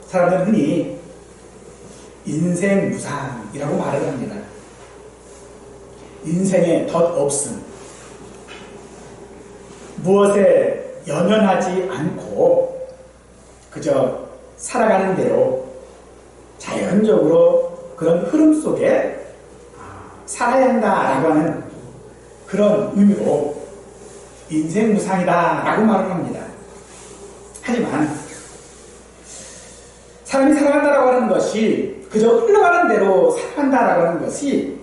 사람들은 흔히 인생 무상이라고 말을 합니다. 인생의 덧없음, 무엇에 연연하지 않고 그저 살아가는 대로 자연적으로 그런 흐름 속에 살아야 한다라고 하는 그런 의미로 인생 무상이다라고 말을 합니다. 하지만 사람이 살아간다라고 하는 것이 그저 흘러가는 대로 살아간다라고 하는 것이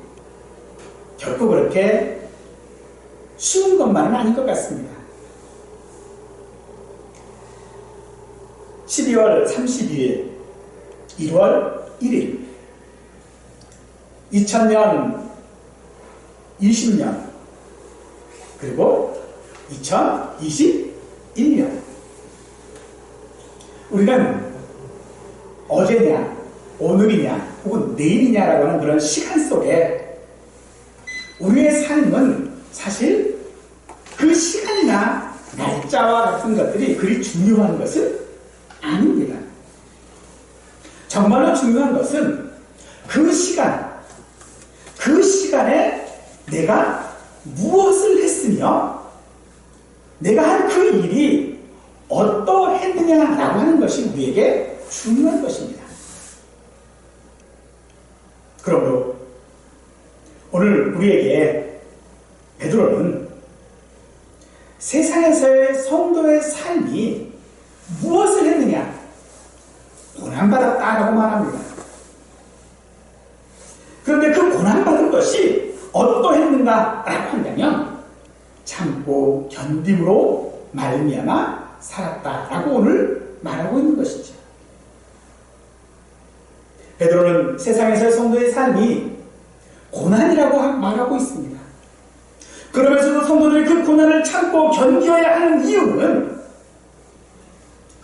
결코 그렇게 쉬운 것만은 아닌 것 같습니다. 12월 32일, 1월 1일, 2000년, 20년, 그리고 2021년. 우리는 어제냐, 오늘이냐, 혹은 내일이냐라고 하는 그런 시간 속에 우리의 삶은 사실 그 시간이나 날짜와 같은 것들이 그리 중요한 것은 아닙니다. 정말로 중요한 것은 그 시간, 그 시간에 내가 무엇을 했으며 내가 한 그 일이 어떠했느냐라고 하는 것이 우리에게 중요한 것입니다. 그러므로 오늘 우리에게 베드로는 세상에서의 성도의 삶이 무엇을 했느냐? 고난받았다라고 말합니다. 그런데 그 고난받은 것이 어떠했는가라고 한다면 참고 견딤으로 말미암아 살았다라고 오늘 말하고 있는 것이죠. 베드로는 세상에서의 성도의 삶이 고난이라고 말하고 있습니다. 그러면서도 성도들이 그 고난을 참고 견뎌야 하는 이유는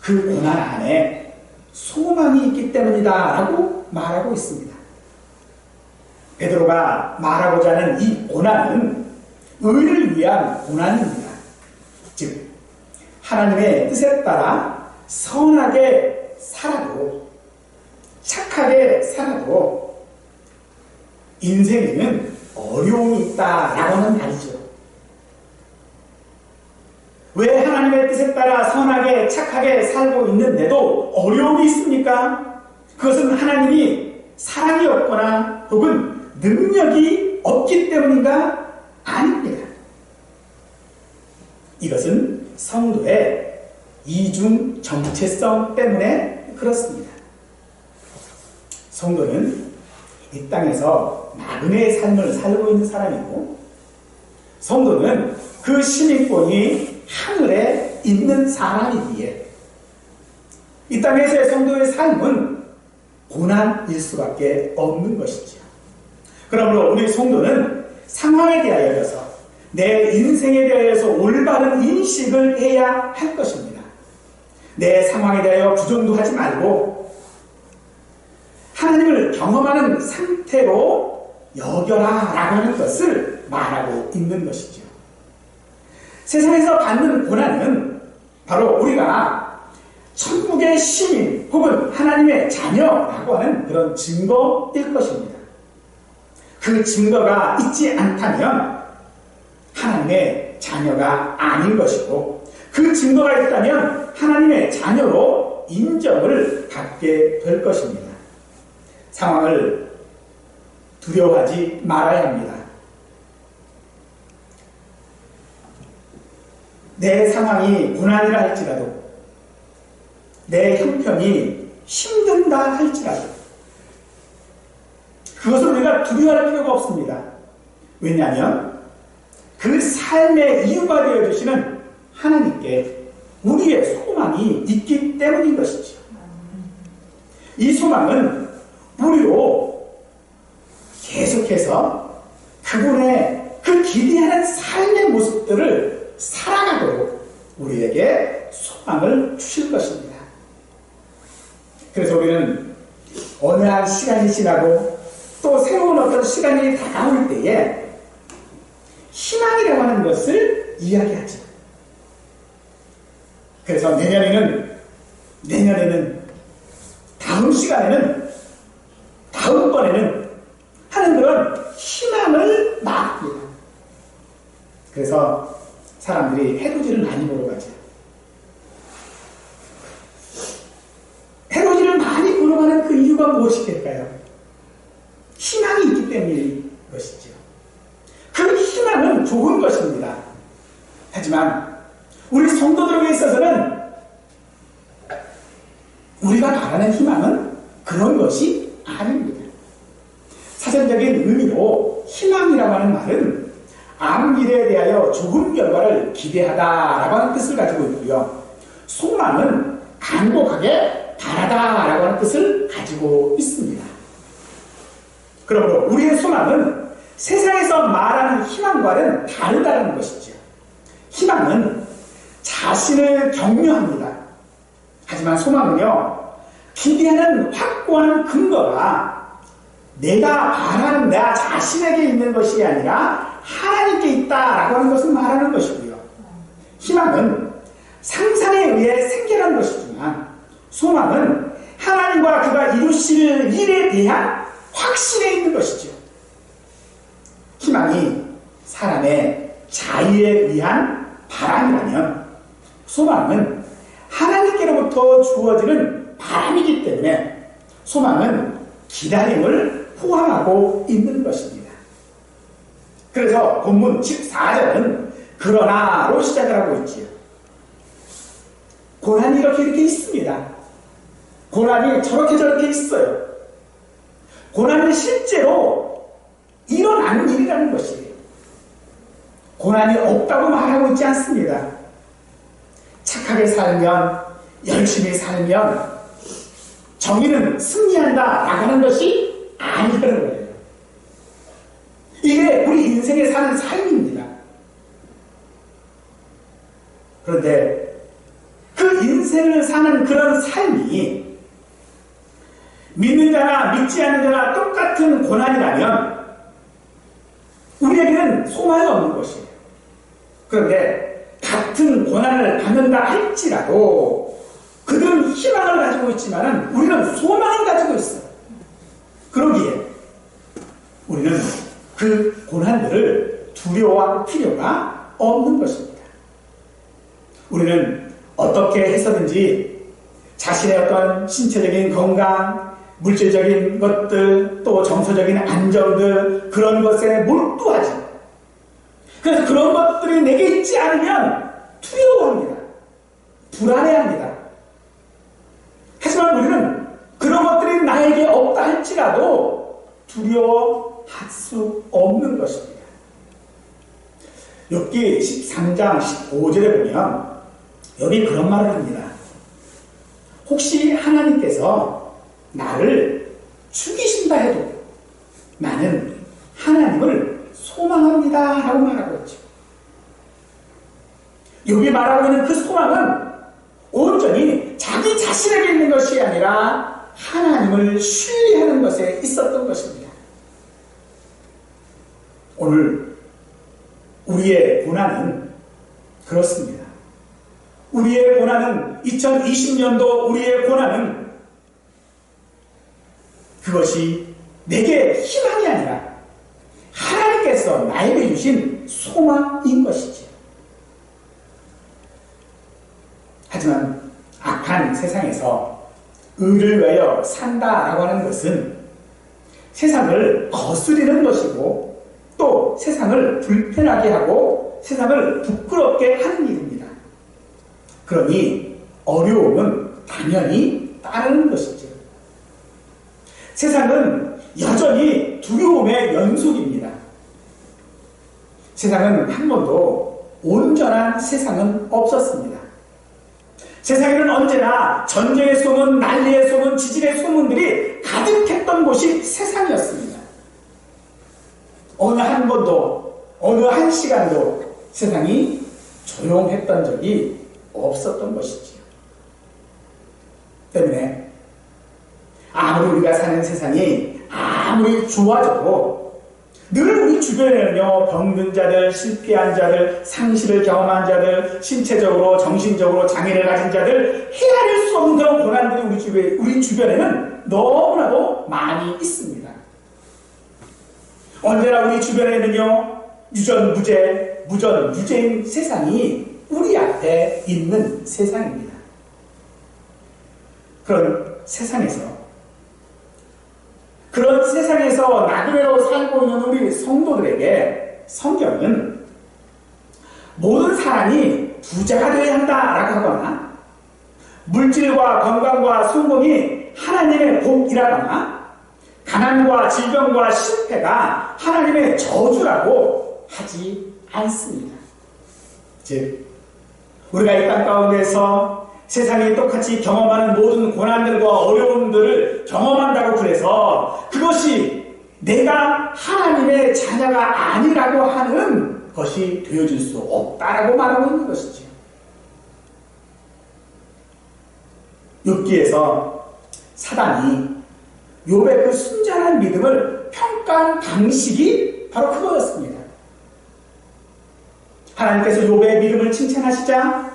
그 고난 안에 소망이 있기 때문이다 라고 말하고 있습니다. 베드로가 말하고자 하는 이 고난은 의를 위한 고난입니다. 즉 하나님의 뜻에 따라 선하게 살아도 착하게 살아도 인생에는 어려움이 있다라고 하는 말이죠. 왜 하나님의 뜻에 따라 선하게 착하게 살고 있는데도 어려움이 있습니까? 그것은 하나님이 사랑이 없거나 혹은 능력이 없기 때문인가? 아닙니다. 이것은 성도의 이중 정체성 때문에 그렇습니다. 성도는 이 땅에서 나그네의 삶을 살고 있는 사람이고, 성도는 그 시민권이 하늘에 있는 사람이기에 이 땅에서의 성도의 삶은 고난일 수밖에 없는 것이죠. 그러므로 우리 성도는 상황에 대하여서 내 인생에 대하여서 올바른 인식을 해야 할 것입니다. 내 상황에 대하여 부정도 하지 말고 하나님을 경험하는 상태로 여겨라 라고 하는 것을 말하고 있는 것이죠. 세상에서 받는 고난은 바로 우리가 천국의 시민 혹은 하나님의 자녀라고 하는 그런 증거일 것입니다. 그 증거가 있지 않다면 하나님의 자녀가 아닌 것이고, 그 증거가 있다면 하나님의 자녀로 인정을 받게 될 것입니다. 상황을 두려워하지 말아야 합니다. 내 상황이 고난이라 할지라도, 내 형편이 힘든다 할지라도 그것을 우리가 두려워할 필요가 없습니다. 왜냐하면 그 삶의 이유가 되어주시는 하나님께 우리의 소망이 있기 때문인 것이죠. 이 소망은 우리로 계속해서 그분의 그 기대하는 삶의 모습들을 살아가도록 우리에게 소망을 주실 것입니다. 그래서 우리는 어느 한 시간이 지나고 또 새로운 어떤 시간이 다가올 때에 희망이라고 하는 것을 이야기하죠. 그래서 내년에는 다음 시간에는, 다음번에는 하는 그런 희망을 낳습니다. 그래서 사람들이 해돋이를 많이 보러 가죠. 해돋이를 많이 보러 가는 그 이유가 무엇이겠까요? 희망이 있기 때문인 것이죠. 그 희망은 좋은 것입니다. 하지만 우리 성도들에게 있어서는 우리가 바라는 희망은 그런 것이 아닙니다. 사전적인 의미로 희망이라고 하는 말은 앞 미래에 대하여 좋은 결과를 기대하다라고 하는 뜻을 가지고 있고요. 소망은 간곡하게 바라다라고 하는 뜻을 가지고 있습니다. 그러므로 우리의 소망은 세상에서 말하는 희망과는 다르다는 것이죠. 희망은 자신을 격려합니다. 하지만 소망은요, 기대하는 확고한 근거가 내가 바라는 나 자신에게 있는 것이 아니라 하나님께 있다라고 하는 것을 말하는 것이고요. 희망은 상상에 의해 생겨난 것이지만 소망은 하나님과 그가 이루실 일에 대한 확신에 있는 것이죠. 희망이 사람의 자유에 의한 바람이라면 소망은 하나님께로부터 주어지는 바람이기 때문에 소망은 기다림을 포함하고 있는 것입니다. 그래서 본문 14절은 그러나로 시작을 하고 있지요. 고난이 이렇게 있습니다. 고난이 저렇게 있어요. 고난은 실제로 일어난 일이라는 것이에요. 고난이 없다고 말하고 있지 않습니다. 착하게 살면, 열심히 살면 정의는 승리한다 라고 하는 것이 아니라는 거예요. 이게 우리 인생에 사는 삶입니다. 그런데 그 인생을 사는 그런 삶이 믿는 자나 믿지 않는 자나 똑같은 고난이라면 우리에게는 소망이 없는 것이에요. 그런데 같은 고난을 받는다 할지라도 그들은 희망을 가지고 있지만 우리는 소망을 가지고 있어요. 그러기에 우리는 그 고난들을 두려워할 필요가 없는 것입니다. 우리는 어떻게 해서든지 자신의 어떤 신체적인 건강, 물질적인 것들, 또 정서적인 안정들, 그런 것에 몰두하지. 그래서 그런 것들이 내게 있지 않으면 두려워합니다. 불안해합니다. 하지만 우리는 그런 것들이 나에게 없다 할지라도 두려워할 수 없는 것입니다. 욥기 13장 15절에 보면 욥이 그런 말을 합니다. 혹시 하나님께서 나를 죽이신다 해도 나는 하나님을 소망합니다 라고 말하고 있죠. 욥이 말하고 있는 그 소망은 온전히 자기 자신에게 있는 것이 아니라 하나님을 신뢰하는 것에 있었던 것입니다. 오늘 우리의 고난은 그렇습니다. 우리의 고난은 2020년도 우리의 고난은 그것이 내게 희망이 아니라 하나님께서 나에게 주신 소망인 것이지. 하지만 악한 세상에서 의를 위하여 산다라고 하는 것은 세상을 거스리는 것이고 또 세상을 불편하게 하고 세상을 부끄럽게 하는 일입니다. 그러니 어려움은 당연히 따르는 것이죠. 세상은 여전히 두려움의 연속입니다. 세상은 한 번도 온전한 세상은 없었습니다. 세상에는 언제나 전쟁의 소문, 난리의 소문, 지진의 소문들이 가득했던 곳이 세상이었습니다. 어느 한 번도, 어느 한 시간도 세상이 조용했던 적이 없었던 것이지요. 때문에 아무리 우리가 사는 세상이 아무리 좋아져도 늘 우리 주변에는요, 병든 자들, 실패한 자들, 상실을 경험한 자들, 신체적으로, 정신적으로 장애를 가진 자들, 헤아릴 수 없는 그런 고난들이 우리 주변에는 너무나도 많이 있습니다. 언제나 우리 주변에는요, 유전무죄, 무전유죄인 세상이 우리 앞에 있는 세상입니다. 그런 세상에서 나그네로 살고 있는 우리 성도들에게 성경은 모든 사람이 부자가 되어야 한다라고 하거나 물질과 건강과 성공이 하나님의 복이라거나 가난과 질병과 실패가 하나님의 저주라고 하지 않습니다. 즉, 우리가 이 땅 가운데서 세상이 똑같이 경험하는 모든 고난들과 어려움들을 경험한다고 그래서 그것이 내가 하나님의 자녀가 아니라고 하는 것이 되어줄 수 없다라고 말하고 있는 것이죠. 욥기에서 사단이 욥의 그 순전한 믿음을 평가한 방식이 바로 그거였습니다. 하나님께서 욥의 믿음을 칭찬하시자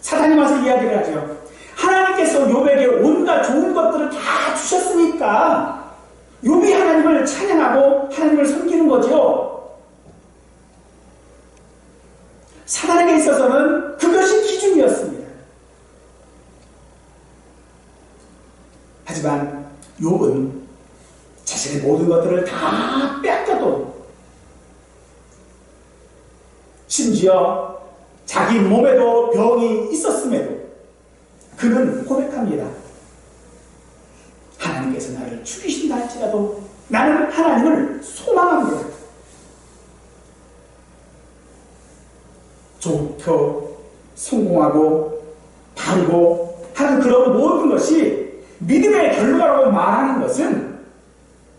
사단이 와서 이야기를 하죠. 하나님께서 욥에게 온갖 좋은 것들을 다 주셨으니까 욥이 하나님을 찬양하고 하나님을 섬기는 거죠. 사단에게 있어서는 그것이 기준이었습니다. 하지만 욥은 자신의 모든 것들을 다 뺏겨도 심지어 자기 몸에도 병이 있었음에도 그는 고백합니다. 하나님께서 나를 죽이신다 할지라도 나는 하나님을 소망합니다. 좋고 성공하고 바르고 하는 그런 모든 것이 믿음의 결과라고 말하는 것은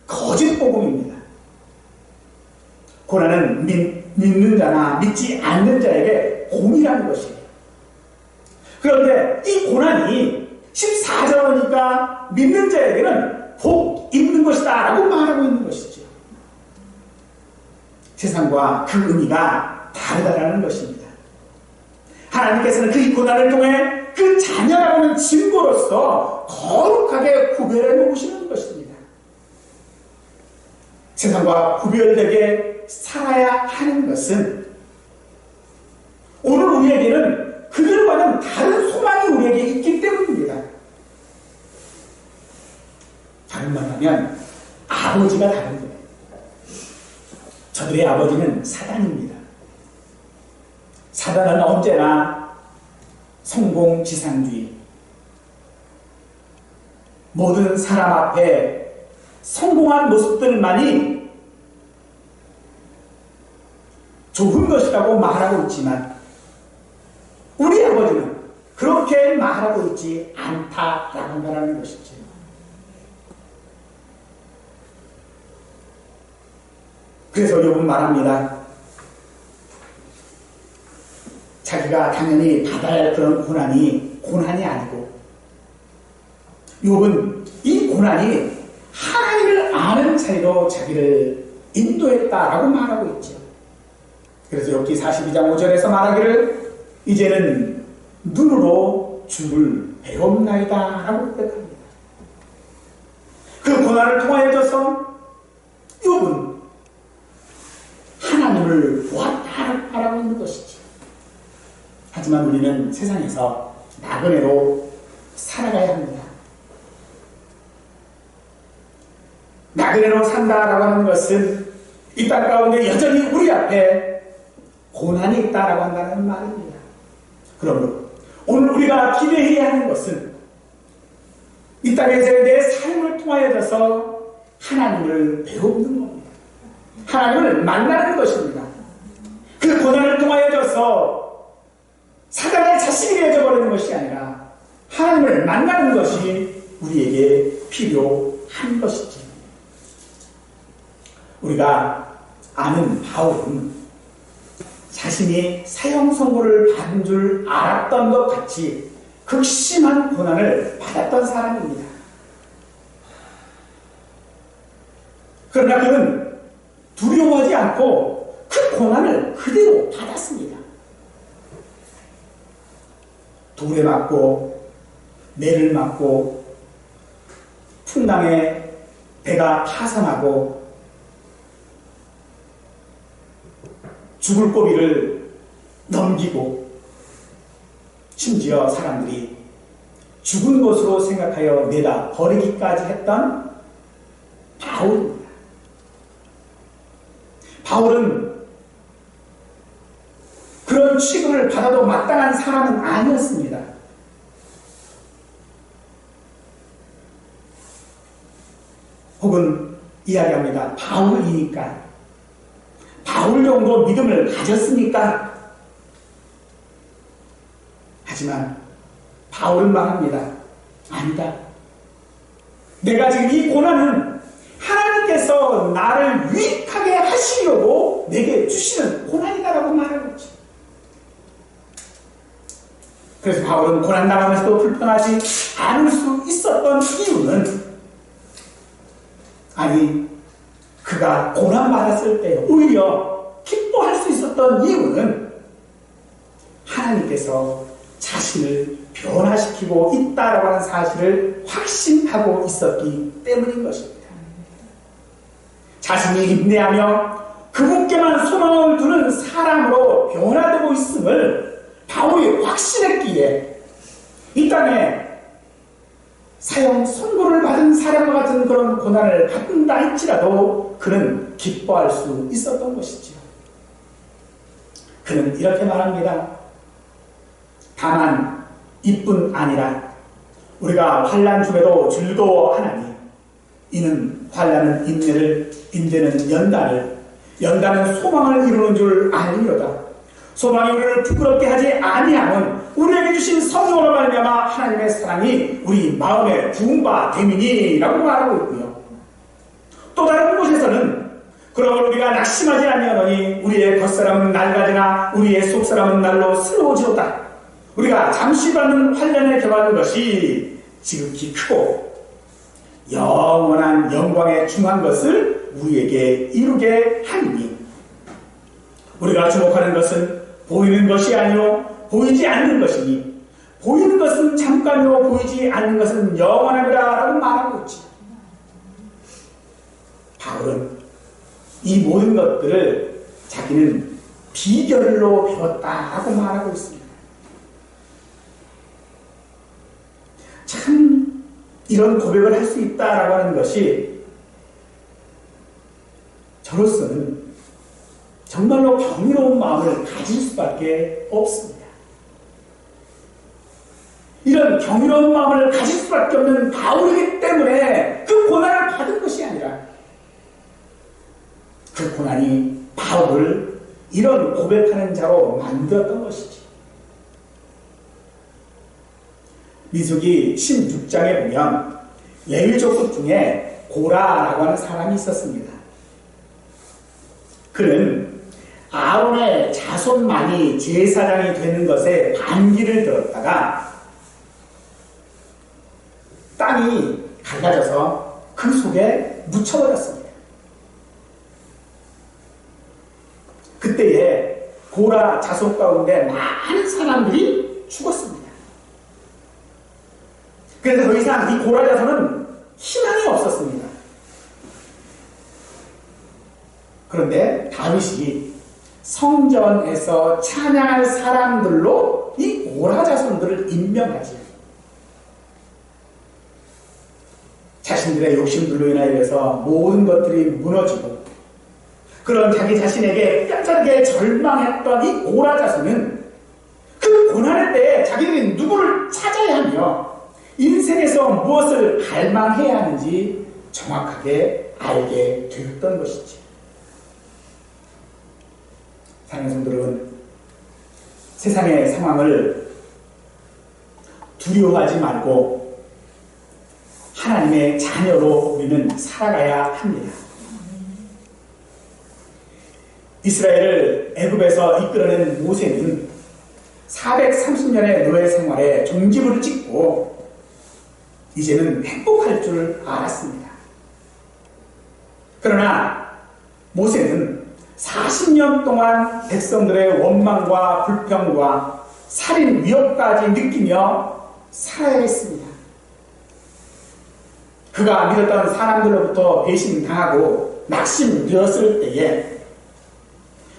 거짓 복음입니다. 고난은 믿는 자나 믿지 않는 자에게 공이라는 것이에요. 그런데 이 고난이 14절 보니까 믿는 자에게는 복 있는 것이다 라고 말하고 있는 것이죠. 세상과 그 의미가 다르다라는 것입니다. 하나님께서는 그 고난을 통해 그 자녀라고 하는 증거로서 거룩하게 구별해 놓으시는 것입니다. 세상과 구별되게 살아야 하는 것은 오늘 우리에게는 그들과는 다른 소망이 우리에게 있기 때문입니다. 다른 말하면 아버지가 다른 거예요. 저들의 아버지는 사단입니다. 사단은 언제나 성공지상주의, 모든 사람 앞에 성공한 모습들만이 좋은 것이라고 말하고 있지만 우리 아버지는 그렇게 말하고 있지 않다라고 말하는 것이죠. 그래서 욥은 말합니다. 자기가 당연히 받아야 할 그런 고난이 아니고 욥은 이 고난이 하나님을 아는 차이로 자기를 인도했다라고 말하고 있죠. 그래서 욥기 42장 5절에서 말하기를 이제는 눈으로 주를 배웠나이다 라고 고백합니다. 그 고난을 통하여서 욥은 하나님을 보았다라고 말하고 있는 것이죠. 하지만 우리는 세상에서 나그네로 살아가야 합니다. 나그네로 산다라고 하는 것은 이 땅 가운데 여전히 우리 앞에 고난이 있다라고 한다는 말입니다. 그러므로 오늘 우리가 기대해야 하는 것은 이 땅에서의 내 삶을 통하여서 하나님을 배우는 겁니다. 하나님을 만나는 것입니다. 그 고난을 통하여서 사단의 자식이 되어버리는 것이 아니라 하나님을 만나는 것이 우리에게 필요한 것이지. 우리가 아는 바울은 자신이 사형 선고를 받은 줄 알았던 것 같이 극심한 고난을 받았던 사람입니다. 그러나 그는 두려워하지 않고 그 고난을 그대로 받았습니다. 돌에 맞고 매를 맞고 풍랑에 배가 파선하고 죽을 고비를 넘기고 심지어 사람들이 죽은 것으로 생각하여 내다 버리기까지 했던 바울입니다. 바울은 그런 취급을 받아도 마땅한 사람은 아니었습니다. 혹은 이야기합니다. 바울이니까. 바울 정도 믿음을 가졌으니까. 하지만 바울은 말합니다. 아니다. 내가 지금 이 고난은 하나님께서 나를 유익하게 하시려고 내게 주시는 고난이다라고 말하고 있죠. 그래서 바울은 고난당하면서도 불평하지 않을 수 있었던 이유는, 아니, 그가 고난받았을 때 오히려 기뻐할 수 있었던 이유는 하나님께서 자신을 변화시키고 있다라고 하는 사실을 확신하고 있었기 때문인 것입니다. 자신이 인내하며 그분께만 소망을 두는 사람으로 변화되고 있음을 바울이 확신했기에 이 땅에 사형 선고를 받은 사람과 같은 그런 고난을 받는다 할지라도 그는 기뻐할 수 있었던 것이지요. 그는 이렇게 말합니다. 다만 이뿐 아니라 우리가 환난 중에도 즐거워하나니 이는 환난은 인내를, 인내는 연단을, 연단은 소망을 이루는 줄 알리로다. 소망이 우리를 부끄럽게 하지 아니함은 우리에게 주신 성령으로 말미암아 하나님의 사랑이 우리 마음에 부은 바 됨이니라고 말하고 있고요. 또 다른 곳에서는 그러므로 우리가 낙심하지 아니하노니 우리의 겉사람은 낡아지나 우리의 속사람은 날로 새로워지로다. 우리가 잠시 받는 환난에 경하는 것이 지극히 크고 영원한 영광에 중한 것을 우리에게 이루게 하니 우리가 주목하는 것은 보이는 것이 아니요 보이지 않는 것이니 보이는 것은 잠깐이요 보이지 않는 것은 영원합니다 라고 말하고 있지. 바울은 이 모든 것들을 자기는 비결로 배웠다라고 말하고 있습니다. 참 이런 고백을 할 수 있다라고 하는 것이 저로서는 정말로 경이로운 마음을 가질 수밖에 없습니다. 이런 경이로운 마음을 가질 수밖에 없는 바울이기 때문에 그 고난을 받은 것이 아니라 그 고난이 바울을 이런 고백하는 자로 만들었던 것이지. 민수기 16장에 보면 레위 족속 중에 고라라고 하는 사람이 있었습니다. 그는 아론의 자손만이 제사장이 되는 것에 반기를 들었다가 땅이 갈라져서 그 속에 묻혀버렸습니다. 그때에 고라 자손 가운데 많은 사람들이 죽었습니다. 그래서 더 이상 이 고라 자손은 희망이 없었습니다. 그런데 다윗이 성전에서 찬양할 사람들로 이 고라 자손들을 임명하지. 자신들의 욕심들로 인하여서 모든 것들이 무너지고 그런 자기 자신에게 뼈저리게 절망했던 이 고라 자손은 그 고난의 때에 자기들이 누구를 찾아야 하며 인생에서 무엇을 갈망해야 하는지 정확하게 알게 되었던 것이지. 사랑하는 성도들은 세상의 상황을 두려워하지 말고 하나님의 자녀로 우리는 살아가야 합니다. 이스라엘을 애굽에서 이끌어낸 모세는 430년의 노예 생활에 종지부를 찍고 이제는 행복할 줄 알았습니다. 그러나 모세는 40년 동안 백성들의 원망과 불평과 살인 위협까지 느끼며 살아야 했습니다. 그가 믿었던 사람들로부터 배신당하고 낙심되었을 때에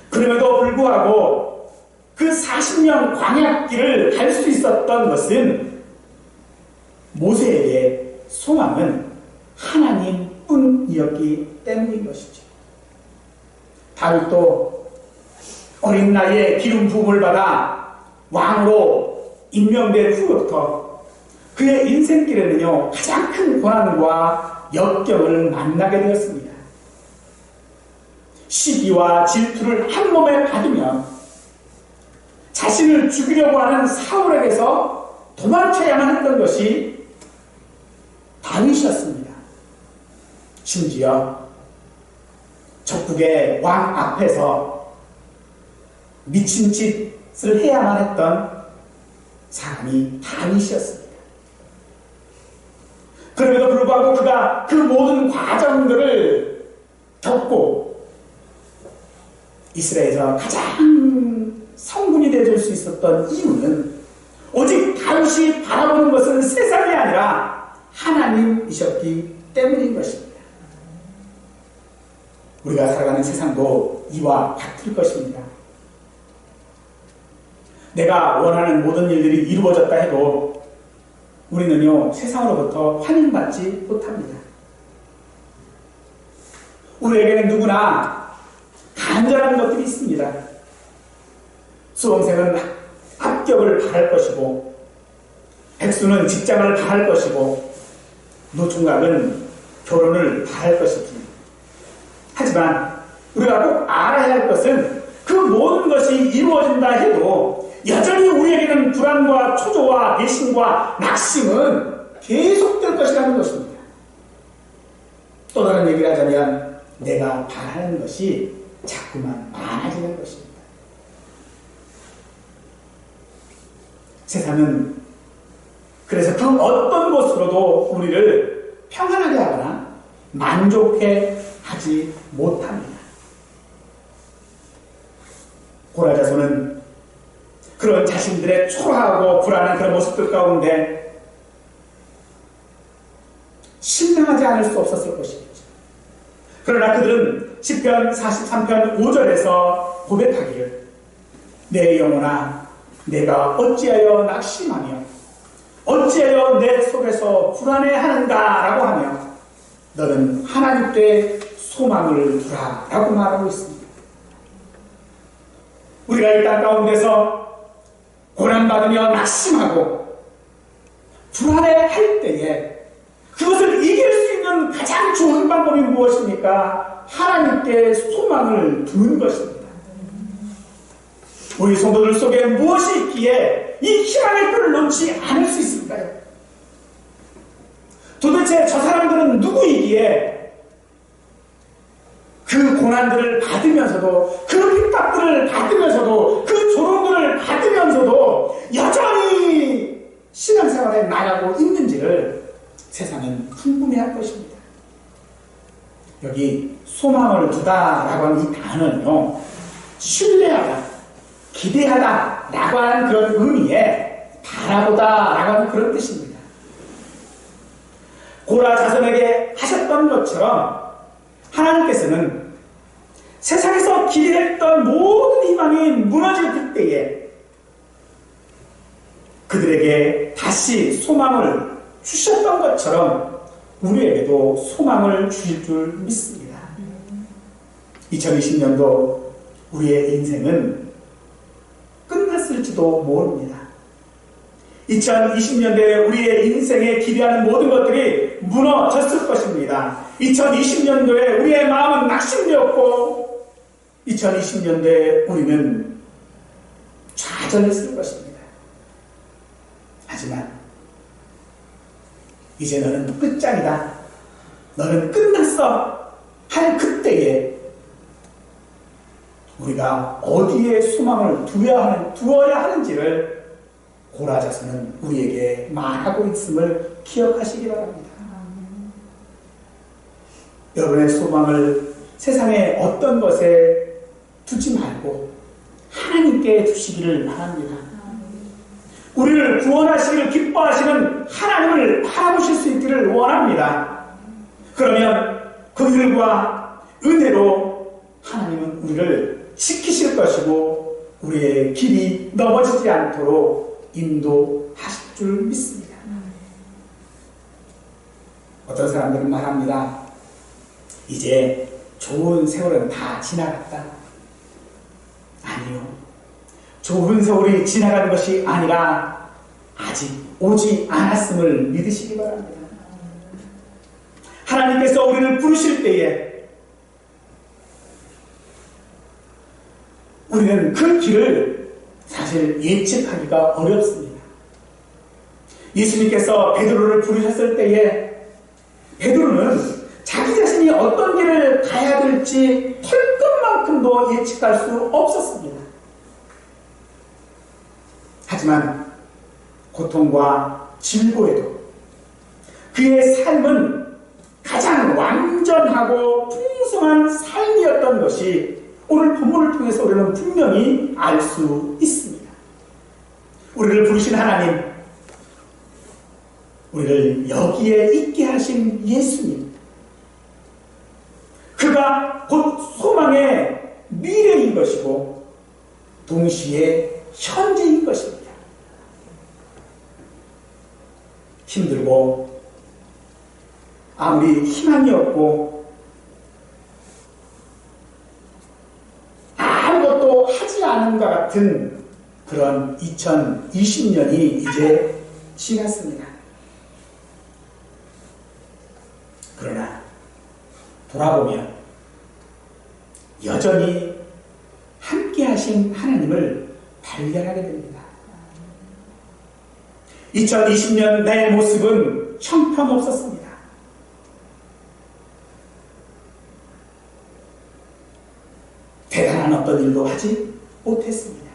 그럼에도 불구하고 그 40년 광야길을 갈 수 있었던 것은 모세에게 소망은 하나님뿐이었기 때문인 것이죠. 다윗도 어린 나이에 기름 부음을 받아 왕으로 임명된 후부터 그의 인생길에는요 가장 큰 고난과 역경을 만나게 되었습니다. 시기와 질투를 한 몸에 받으며 자신을 죽이려고 하는 사울에게서 도망쳐야만 했던 것이 다윗이었습니다. 심지어 적국의 왕 앞에서 미친 짓을 해야만 했던 사람이 다윗이었습니다. 그럼에도 불구하고 그가 그 모든 과정들을 겪고 이스라엘에서 가장 성군이 되어줄 수 있었던 이유는 오직 다윗이 바라보는 것은 세상이 아니라 하나님이셨기 때문인 것입니다. 우리가 살아가는 세상도 이와 같을 것입니다. 내가 원하는 모든 일들이 이루어졌다 해도 우리는요 세상으로부터 환영받지 못합니다. 우리에게는 누구나 간절한 것들이 있습니다. 수험생은 합격을 바랄 것이고 백수는 직장을 바랄 것이고 노총각은 결혼을 바랄 것이지. 하지만 우리가 꼭 알아야 할 것은 그 모든 것이 이루어진다 해도 여전히 우리에게는 불안과 초조와 배신과 낙심은 계속될 것이라는 것입니다. 또 다른 얘기를 하자면 내가 바라는 것이 자꾸만 많아지는 것입니다. 세상은 그래서 그 어떤 것으로도 우리를 평안하게 하거나 만족해 하지 못합니다. 고라자손은 그런 자신들의 초라하고 불안한 그런 모습들 가운데 신명하지 않을 수 없었을 것이겠죠. 그러나 그들은 시편 43편 5절에서 고백하기를 내 영혼아 내가 어찌하여 낙심하며 어찌하여 내 속에서 불안해하는가 라고 하며 너는 하나님께 소망을 두라 라고 말하고 있습니다. 우리가 이 땅 가운데서 고난받으며 낙심하고 불안해할 때에 그것을 이길 수 있는 가장 좋은 방법이 무엇입니까? 하나님께 소망을 두는 것입니다. 우리 성도들 속에 무엇이 있기에 이 희망의 끈을 놓지 않을 수 있을까요? 도대체 저 사람들은 누구이기에 그 고난들을 받으면서도 그 핍박들을 받으면서도 그 조롱들을 받으면서도 여전히 신앙생활에 나가고 있는지를 세상은 궁금해할 것입니다. 여기 소망을 두다라고 하는 이 단어는요 신뢰하다, 기대하다 라고 하는 그런 의미에 바라보다 라고 하는 그런 뜻입니다. 고라 자손에게 하셨던 것처럼 하나님께서는 세상에서 기대했던 모든 희망이 무너질 그때에 그들에게 다시 소망을 주셨던 것처럼 우리에게도 소망을 주실 줄 믿습니다. 2020년도 우리의 인생은 끝났을지도 모릅니다. 2020년도에 우리의 인생에 기대하는 모든 것들이 무너졌을 것입니다. 2020년도에 우리의 마음은 낙심되었고 2020년도에 우리는 좌절했을 것입니다. 하지만 이제 너는 끝장이다. 너는 끝났어. 할 그때에 우리가 어디에 소망을 두어야 하는지를 고라 자손은 우리에게 말하고 있음을 기억하시기 바랍니다. 여러분의 소망을 세상의 어떤 것에 두지 말고 하나님께 두시기를 바랍니다. 우리를 구원하시기를 기뻐하시는 하나님을 바라보실 수 있기를 원합니다. 그러면 그 일과 은혜로 하나님은 우리를 지키실 것이고 우리의 길이 넘어지지 않도록 인도하실 줄 믿습니다. 어떤 사람들은 말합니다. 이제 좋은 세월은 다 지나갔다. 아니요. 좋은 세월이 지나가는 것이 아니라 아직 오지 않았음을 믿으시기 바랍니다. 하나님께서 우리를 부르실 때에 우리는 그 길을 사실 예측하기가 어렵습니다. 예수님께서 베드로를 부르셨을 때에 베드로는 자기 자신이 어떤 길을 가야 될지 털끝만큼도 예측할 수 없었습니다. 하지만 고통과 질고에도 그의 삶은 가장 완전하고 풍성한 삶이었던 것이 오늘 본문을 통해서 우리는 분명히 알 수 있습니다. 우리를 부르신 하나님, 우리를 여기에 있게 하신 예수님, 그가 곧 소망의 미래인 것이고 동시에 현재인 것입니다. 힘들고 아무리 희망이 없고 아무것도 하지 않은가 같은 그런 2020년이 이제 지났습니다. 그러나 돌아보면 여전히 함께 하신 하나님을 발견하게 됩니다. 2020년 나의 모습은 형편없었습니다. 대단한 어떤 일도 하지 못했습니다.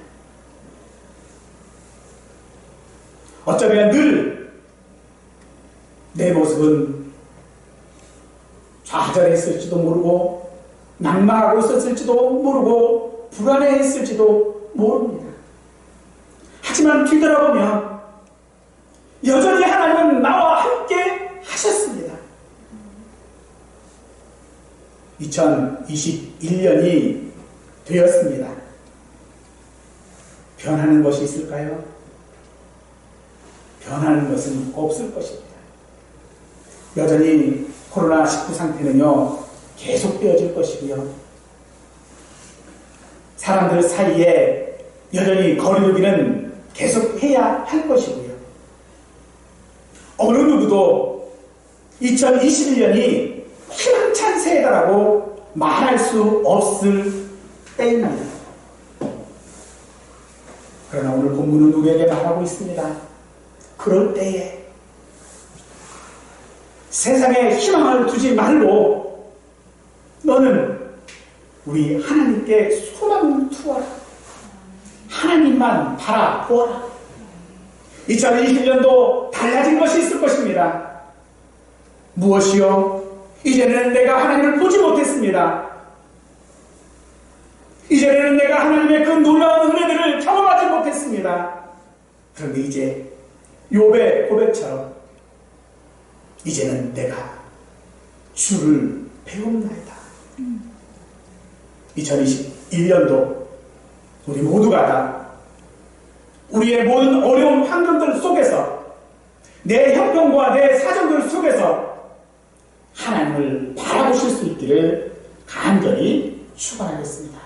어쩌면 늘 내 모습은 좌절했을지도 모르고 낙망하고 있었을지도 모르고 불안해했을지도 모릅니다. 하지만 뒤돌아보면 여전히 하나님은 나와 함께 하셨습니다. 2021년이 되었습니다. 변하는 것이 있을까요? 변하는 것은 없을 것입니다. 여전히 코로나19 상태는요, 계속되어질 것이고요. 사람들 사이에 여전히 거리두기는 계속해야 할 것이고요. 어느 누구도 2021년이 희망찬 새해다라고 말할 수 없을 때입니다. 그러나 오늘 본문은 우리에게 말하고 있습니다. 그럴 때에 세상에 희망을 두지 말고 너는 우리 하나님께 소망을 투하라. 하나님만 바라보아라. 2021년도 달라진 것이 있을 것입니다. 무엇이요? 이제는 내가 하나님을 보지 못했습니다. 이제는 내가 하나님의 그 놀라운 은혜들을 경험하지 못했습니다. 그런데 이제 욥의 고백처럼 이제는 내가 주를 배웁나이다. 2021년도 우리 모두가 다 우리의 모든 어려운 환경들 속에서 내 형편과 내 사정들 속에서 하나님을 바라보실 수 있기를 간절히 축원하겠습니다.